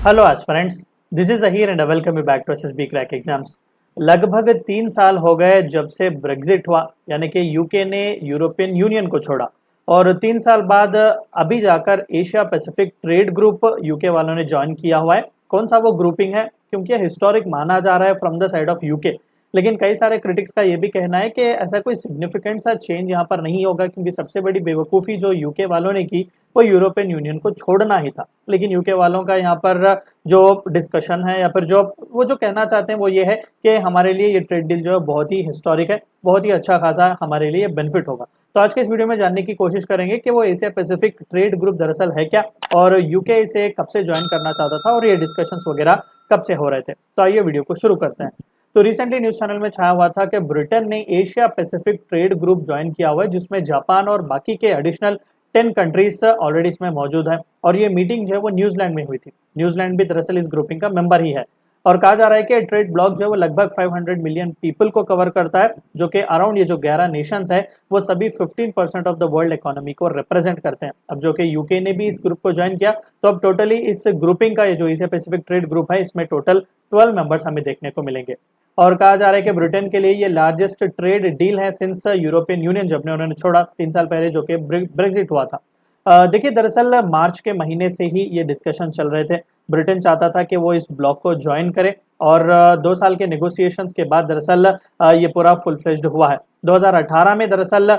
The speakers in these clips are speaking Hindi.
Hello aspirants, this is Ahir and welcome you back to SSB crack exams. लगभग 3 साल हो गए जब से ब्रेग्जिट हुआ, यानी कि यूके ने यूरोपियन यूनियन को छोड़ा। और 3 साल बाद अभी जाकर Asia Pacific trade group UK वालों ने ज्वाइन किया हुआ है। कौन सा वो ग्रुपिंग है, क्योंकि हिस्टोरिक माना जा रहा है from the side of UK, लेकिन कई सारे क्रिटिक्स का ये भी कहना है कि ऐसा कोई सिग्निफिकेंट सा चेंज यहाँ पर नहीं होगा, क्योंकि सबसे बड़ी बेवकूफ़ी जो यूके वालों ने की वो यूरोपियन यूनियन को छोड़ना ही था। लेकिन यूके वालों का यहाँ पर जो डिस्कशन है या फिर जो कहना चाहते हैं वो ये है कि हमारे लिए ये ट्रेड डील जो है बहुत ही हिस्टोरिक है, बहुत ही अच्छा खासा हमारे लिए बेनिफिट होगा। तो आज के इस वीडियो में जानने की कोशिश करेंगे कि वो एशिया पैसिफिक ट्रेड ग्रुप दरअसल है क्या, और यूके इसे कब से ज्वाइन करना चाहता था और ये डिस्कशंस वगैरह कब से हो रहे थे। तो आइए वीडियो को शुरू करते हैं। तो रिसेंटली न्यूज चैनल में छाया हुआ था कि ब्रिटेन ने Asia Pacific trade group join किया हुआ है, जिसमें जापान और बाकी के एडिशनल 10 कंट्रीज ऑलरेडी इसमें मौजूद है। और ये मीटिंग जो है वो न्यूजीलैंड में हुई थी। न्यूजीलैंड भी दरअसल इस ग्रुपिंग का मेंबर ही है। और कहा जा रहा है कि ट्रेड ब्लॉक जो है वो लगभग 500 मिलियन पीपल को कवर करता है, जो कि अराउंड ये जो 11 नेशंस है वो सभी 15% ऑफ द वर्ल्ड इकोनॉमी को रिप्रेजेंट करते हैं। अब जो कि यूके ने भी इस ग्रुप को ज्वाइन किया, तो अब टोटली इस ग्रुपिंग का ये जो एशिया पैसिफिक ट्रेड ग्रुप है इसमें टोटल 12 मेंबर्स हमें देखने को मिलेंगे। और कहा जा रहा है कि ब्रिटेन के लिए ये लार्जेस्ट ट्रेड डील है सिंस यूरोपियन यूनियन जब ने उन्होंने छोड़ा 3 साल पहले, जो कि ब्रेक्जिट हुआ था। देखिए, दरअसल मार्च के महीने से ही ये डिस्कशन चल रहे थे। ब्रिटेन चाहता था कि वो इस ब्लॉक को ज्वाइन करे, और 2 साल के नेगोशिएशंस के बाद दरअसल ये पूरा फुल फ्लेज्ड हुआ है। 2018 में दरअसल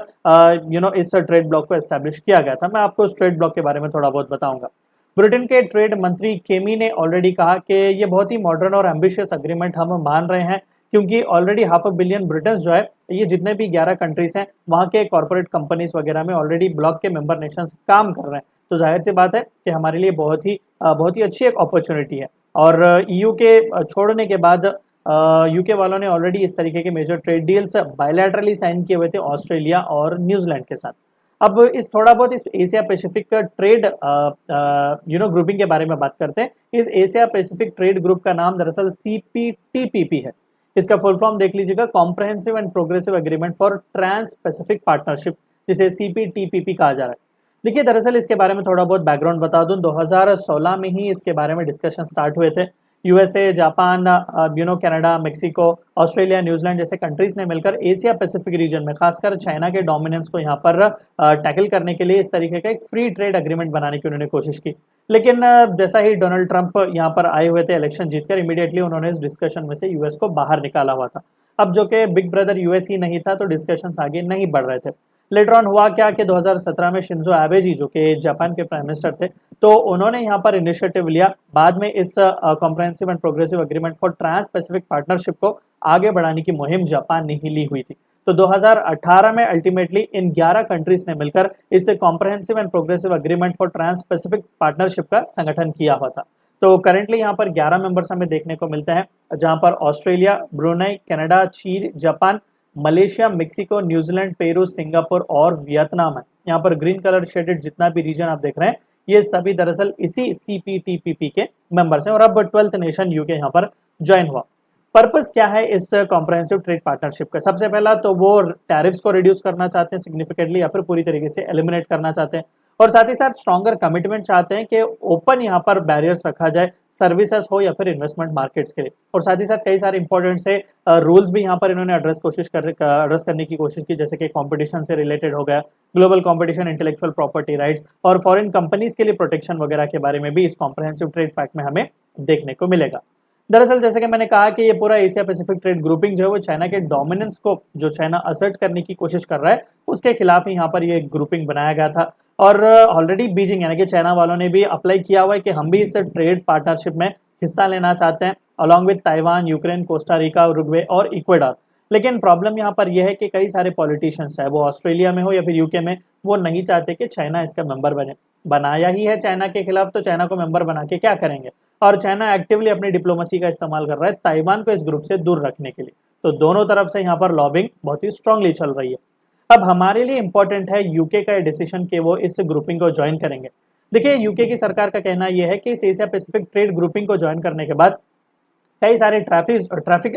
इस ट्रेड ब्लॉक को एस्टैब्लिश किया गया था। मैं आपको उस ट्रेड ब्लॉक के बारे में थोड़ा बहुत बताऊंगा। ब्रिटेन के ट्रेड मंत्री केमी ने ऑलरेडी कहा कि ये बहुत ही मॉडर्न और एम्बिशियस अग्रीमेंट हम मान रहे हैं, क्योंकि ऑलरेडी 500 मिलियन ब्रिटन्स जो है, ये जितने भी 11 कंट्रीज हैं वहाँ के कॉर्पोरेट कंपनीज वगैरह में ऑलरेडी ब्लॉक के मेंबर नेशंस काम कर रहे हैं। तो जाहिर सी बात है कि हमारे लिए बहुत ही अच्छी एक अपॉर्चुनिटी है। और ईयू के छोड़ने के बाद यूके वालों ने ऑलरेडी इस तरीके के major trade deals bilaterally sign किए हुए थे ऑस्ट्रेलिया और न्यूजीलैंड के साथ। अब इस थोड़ा बहुत इस एशिया पैसिफिक का ट्रेड ग्रुपिंग के बारे में बात करते हैं। इस एशिया पैसिफिक ट्रेड ग्रुप का नाम दरअसल CPTPP है। इसका फुल फॉर्म देख लीजिएगा, comprehensive and progressive agreement for trans Pacific partnership, जिसे CPTPP कहा जा रहा है। देखिए, दरअसल इसके बारे में थोड़ा बहुत बैकग्राउंड बता दूं। 2016 में ही इसके बारे में डिस्कशन स्टार्ट हुए थे। USA, Japan, Canada, Mexico, Australia, New Zealand जैसे कंट्रीज ने मिलकर एशिया पैसिफिक रीजन में खासकर चाइना के डोमिनेंस को यहाँ पर टैकल करने के लिए इस तरीके का एक फ्री ट्रेड एग्रीमेंट बनाने की उन्होंने कोशिश की। लेकिन जैसा ही डोनाल्ड ट्रंप यहाँ पर आए हुए थे इलेक्शन जीतकर, इमीडिएटली उन्होंने इस डिस्कशन में से यूएस को बाहर निकाला हुआ था। अब जो कि बिग ब्रदर यूएस ही नहीं था, तो डिस्कशंस आगे नहीं बढ़ रहे थे। लेटर ऑन हुआ क्या कि 2017 में शिंजो एबे जी, जो कि जापान के प्राइम मिनिस्टर थे, तो उन्होंने यहाँ पर इनिशिएटिव लिया। बाद में इस comprehensive and progressive agreement for trans Pacific partnership को आगे बढ़ाने की मुहिम जापान ने ही ली हुई थी। तो 2018 में अल्टीमेटली इन 11 कंट्रीज ने मिलकर इस comprehensive and progressive agreement for trans Pacific partnership का संगठन किया हुआ था। तो करेंटली यहाँ पर 11 मेंबर्स हमें देखने को मिलते हैं, जहाँ पर ऑस्ट्रेलिया, ब्रुनेई, कनाडा, चीन, Japan, Malaysia, Mexico, New Zealand, Peru, Singapore और वियतनाम है। यहाँ पर ग्रीन कलर शेडेड जितना भी रीजन आप देख रहे हैं, ये सभी दरअसल इसी CPTPP के मेंबर्स हैं। और अब 12th नेशन यूके यहाँ पर ज्वाइन हुआ। पर्पस क्या है इस कॉम्प्रहेंसिव ट्रेड पार्टनरशिप का? सबसे पहला तो वो टैरिफ्स को रिड्यूस करना चाहते हैं सिग्निफिकेंटली, या फिर पूरी तरीके से एलिमिनेट करना चाहते हैं। और साथ ही साथ स्ट्रॉन्गर कमिटमेंट चाहते हैं कि ओपन यहाँ पर बैरियर्स रखा जाए, सर्विसेज हो या फिर इन्वेस्टमेंट मार्केट्स के लिए। और साथ ही साथ कई सारे इंपॉर्टेंट से रूल्स भी यहाँ पर इन्होंने एड्रेस करने की कोशिश की, जैसे कि कंपटीशन से रिलेटेड हो गया, global competition, intellectual property rights और फॉरेन कंपनीज के लिए प्रोटेक्शन वगैरह के बारे में भी इस कॉम्प्रहेंसिव ट्रेड पैक्ट में हमें देखने को मिलेगा। दरअसल जैसे कि मैंने कहा कि ये पूरा एशिया पैसिफिक ट्रेड ग्रुपिंग जो है वो चाइना के डोमिनेंस को, जो चाइना असर्ट करने की कोशिश कर रहा है, उसके खिलाफ ही यहाँ पर ये ग्रुपिंग बनाया गया था। और ऑलरेडी बीजिंग यानी कि चाइना वालों ने भी अप्लाई किया हुआ है कि हम भी इस ट्रेड पार्टनरशिप में हिस्सा लेना चाहते हैं, along with Taiwan, Ukraine, Costa Rica, Uruguay और इक्वेडर। लेकिन प्रॉब्लम यहाँ पर यह है कि कई सारे पॉलिटिशियंस, चाहे वो ऑस्ट्रेलिया में हो या फिर यूके में, वो नहीं चाहते कि चाइना इसका मेंबर बने। बनाया ही है चाइना के खिलाफ, तो चाइना को मेंबर बना के क्या करेंगे? और चाइना एक्टिवली अपनी डिप्लोमेसी का इस्तेमाल कर रहा है ताइवान को इस ग्रुप से दूर रखने के लिए। तो दोनों तरफ से यहाँ पर लॉबिंग बहुत ही स्ट्रांगली चल रही है। अब हमारे लिए इंपॉर्टेंट है यूके का डिसीजन कि वो इस ग्रुपिंग को ज्वाइन करेंगे। देखिए, यूके की सरकार का कहना यह है कि इस एशिया पैसिफिक ट्रेड ग्रुपिंग को ज्वाइन करने के बाद कई सारे ट्रैफिक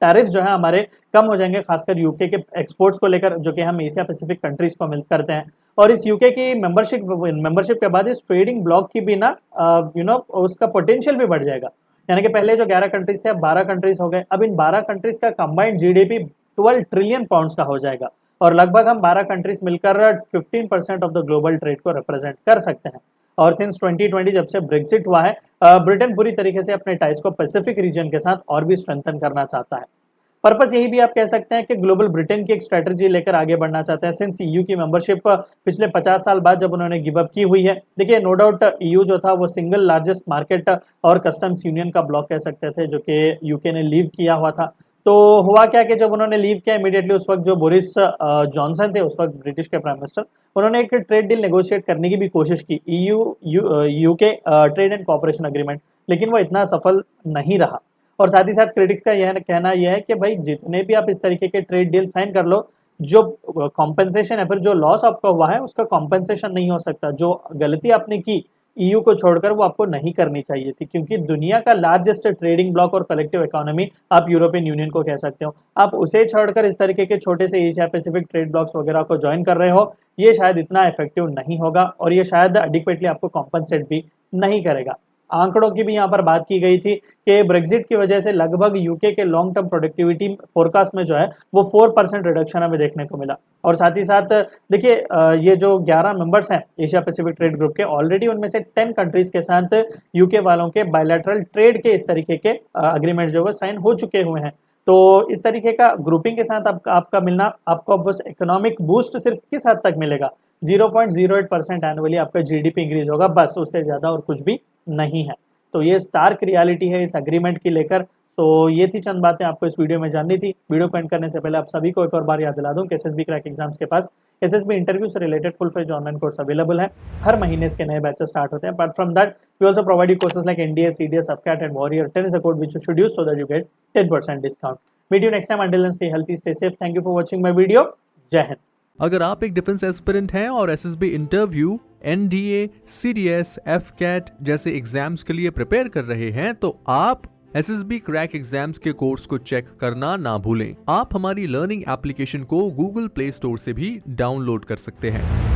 टैरिफ जो है हमारे कम हो जाएंगे, खासकर यूके के एक्सपोर्ट्स को लेकर, जो कि हम एशिया पैसिफिक कंट्रीज को मिल करते हैं। और इस यूके की मेंबरशिप के बाद इस ट्रेडिंग ब्लॉक की भी ना उसका पोटेंशियल भी बढ़ जाएगा। यानी कि पहले जो 11 कंट्रीज थे अब 12 कंट्रीज हो गए। अब इन 12 कंट्रीज का कंबाइंड जीडीपी 12 ट्रिलियन पाउंड्स का हो जाएगा और लगभग हम 12 कंट्रीज मिलकर 15% ऑफ द ग्लोबल ट्रेड को रिप्रेजेंट कर सकते हैं। और सिंस 2020 जब से ब्रेक्सिट हुआ है, ब्रिटेन पूरी तरीके से अपने टाइज को पैसिफिक रीजन के साथ और भी स्ट्रेंथन करना चाहता है। पर्पस यही भी आप कह सकते हैं कि ग्लोबल ब्रिटेन की एक स्ट्रेटजी लेकर आगे बढ़ना चाहते हैं, सिंस ईयू की मेंबरशिप पिछले 50 साल बाद जब उन्होंने गिव अप की हुई है। देखिए, नो डाउट ईयू जो था वो सिंगल लार्जेस्ट मार्केट और कस्टम्स यूनियन का ब्लॉक कह सकते थे, जो कि यूके ने लीव किया हुआ था। तो हुआ क्या कि जब उन्होंने लीव किया, इमीडिएटली उस वक्त जो बोरिस जॉनसन थे, उस वक्त ब्रिटिश के प्राइम मिनिस्टर, उन्होंने एक ट्रेड डील नेगोशिएट करने की भी कोशिश की, UK trade and cooperation agreement, लेकिन वो इतना सफल नहीं रहा। और साथ ही साथ क्रिटिक्स का यह कहना यह है कि भाई जितने भी आप इस तरीके के ट्रेड डील साइन कर लो, जो कॉम्पेंसेशन है, फिर जो लॉस आपका हुआ है उसका कॉम्पेंसेशन नहीं हो सकता। जो गलती आपने की ईयू को छोड़कर वो आपको नहीं करनी चाहिए थी, क्योंकि दुनिया का लार्जेस्ट ट्रेडिंग ब्लॉक और कलेक्टिव इकोनॉमी आप यूरोपियन यूनियन को कह सकते हो। आप उसे छोड़कर इस तरीके के छोटे से एशिया पैसिफिक ट्रेड ब्लॉक्स वगैरह को ज्वाइन कर रहे हो, ये शायद इतना इफेक्टिव नहीं होगा और ये शायद एडिक्वेटली आपको कॉम्पनसेट भी नहीं करेगा। आंकड़ों की भी यहाँ पर बात की गई थी कि ब्रेक्सिट की वजह से लगभग यूके के लॉन्ग टर्म प्रोडक्टिविटी फोरकास्ट में जो है वो 4% रिडक्शन हमें देखने को मिला। और साथ ही साथ देखिए, ये जो 11 मेंबर्स हैं एशिया पैसिफिक ट्रेड ग्रुप के, ऑलरेडी उनमें से 10 कंट्रीज के साथ यूके वालों के बायलैटरल ट्रेड के इस तरीके के अग्रीमेंट जो है साइन हो चुके हुए हैं। तो इस तरीके का ग्रुपिंग के साथ आपका मिलना, आपको बस इकोनॉमिक बूस्ट सिर्फ किस हद तक मिलेगा, 0.08% एनुअली आपका जीडीपी इंक्रीज होगा, बस उससे ज्यादा और कुछ भी नहीं है। तो ये स्टार्क रियलिटी है इस एग्रीमेंट की लेकर। तो ये थी चंद बातें आपको इस वीडियो में जाननी थी। वीडियो को एंड करने से पहले आप सभी को एक और बार याद दिला दूं कि एसएसबी क्रैक एग्जाम्स के पास एसएसबी इंटरव्यू से related full fledge online course available है। हर महीने इसके नए बैचेस स्टार्ट होते हैं। Apart from that we also provide you courses like NDA, CDS, AFCAT and warrior 10 is a code which you should use so that you get 10% discount. Meet you next time. Until then, stay healthy, stay safe. Thank you for watching my video. जय हिंद। अगर आप एक डिफेंस एस्पिरेंट हैं और SSB interview, NDA, CDS, AFCAT जैसे एग्जाम्स के लिए प्रिपेयर कर रहे हैं, तो आप एसएसबी क्रैक एग्जाम्स के कोर्स को चेक करना ना भूलें। आप हमारी लर्निंग एप्लीकेशन को गूगल प्ले स्टोर से भी डाउनलोड कर सकते हैं।